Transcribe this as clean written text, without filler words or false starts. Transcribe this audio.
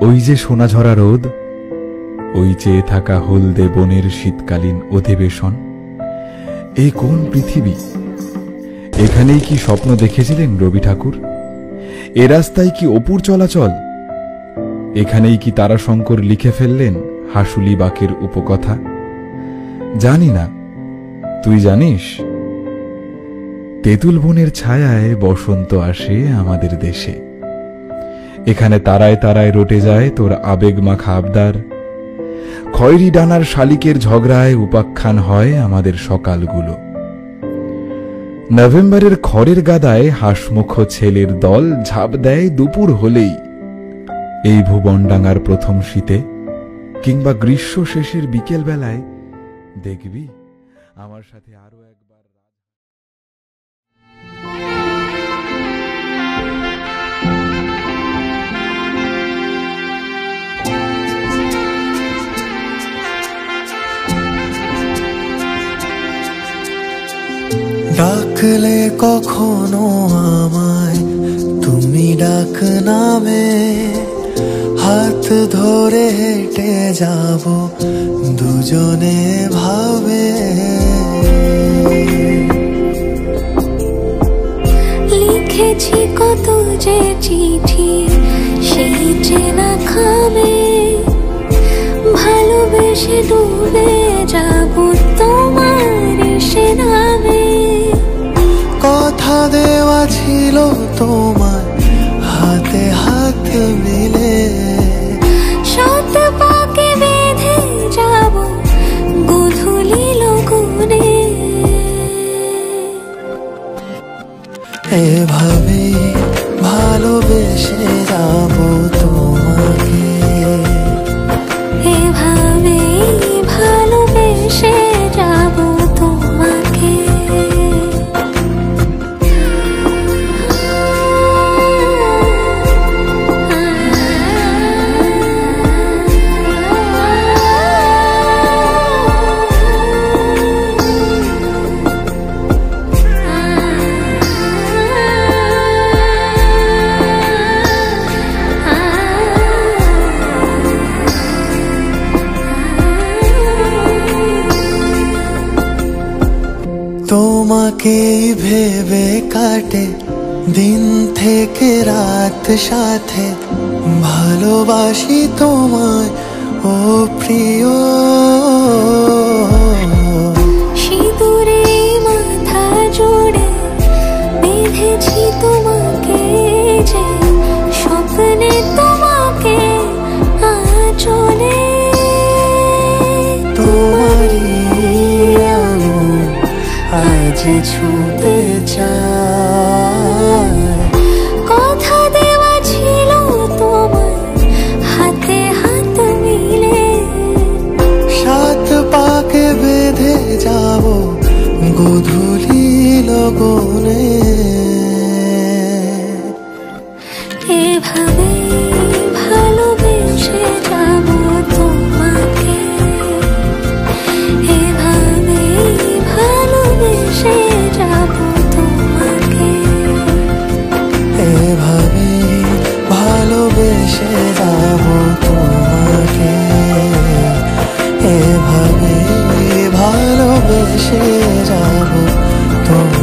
ওই যে সোনাঝরা রোদ, ওই চেয়ে থাকা হলদে বনের শীতকালীন অধিবেশন, এ কোন পৃথিবী? এখানেই কি স্বপ্ন দেখেছিলেন রবি ঠাকুর? এ রাস্তায় কি অপুর চলাচল? এখানেই কি তারাশঙ্কর লিখে ফেললেন হাসুলি বাকের উপকথা? জানি না, তুই জানিস? তেঁতুল বনের ছায়ায় বসন্ত আসে আমাদের দেশে। এখানে তারায় তারায় রটে যায় তোর আবেগ মাখা আবদার। খয়েরি ডানার শালিকের ঝগড়ায় উপাখ্যান হয় আমাদের সকালগুলো। নভেম্বরের খড়ের গাদায় হাসমুখ ছেলের দল ঝাঁপ দেয় দুপুর হলেই। এই ভুবনডাঙ্গার প্রথম শীতে কিংবা গ্রীষ্ম শেষের বিকেল বেলায় দেখবি আমার সাথে আরো একবার। ডাকলে কখনো আমায় তুমি ডাক নামে, হাত ধরে হেঁটে যাব দুজনে ভাবে। লিখেছি কত যে চিঠি সেই চেনা খামে, ভালোবেসে ডুবে যাব তোমার সে নামে। কথা দেওয়া ছিল তোমার হাতে হাত মিলে, সাত পাকে বেঁধে যাব গোধূলি লগনে। এভাবে ভালোবেসে যাব তোমাকে, এভাবে ভালোবেসে যাব তোমাকে। তোমাকেই ভেবে কাটে দিন থেকে রাত, সাথে ভালোবাসি তোমায় ও প্রিয়। সিঁদুরে মাথা জুড়ে বেঁধেছি তোমাকে, যে স্বপ্নে তোমাকে আঁচলে। তোমারই আঙুল আজ ছুঁতে চায়, কথা দেওয়া ছিল তোমার হাতে হাত মিলে। সাত পাকে বেঁধে যাব গোধূলি লগনে। এভাবে ভালোবেসে যাব তোমাকে, এভাবে ভালোবেসে যাব তোমাকে। এভাবে ভালোবেসে যাব তোমাকে, এভাবে ভালোবেসে যাব তোমাকে।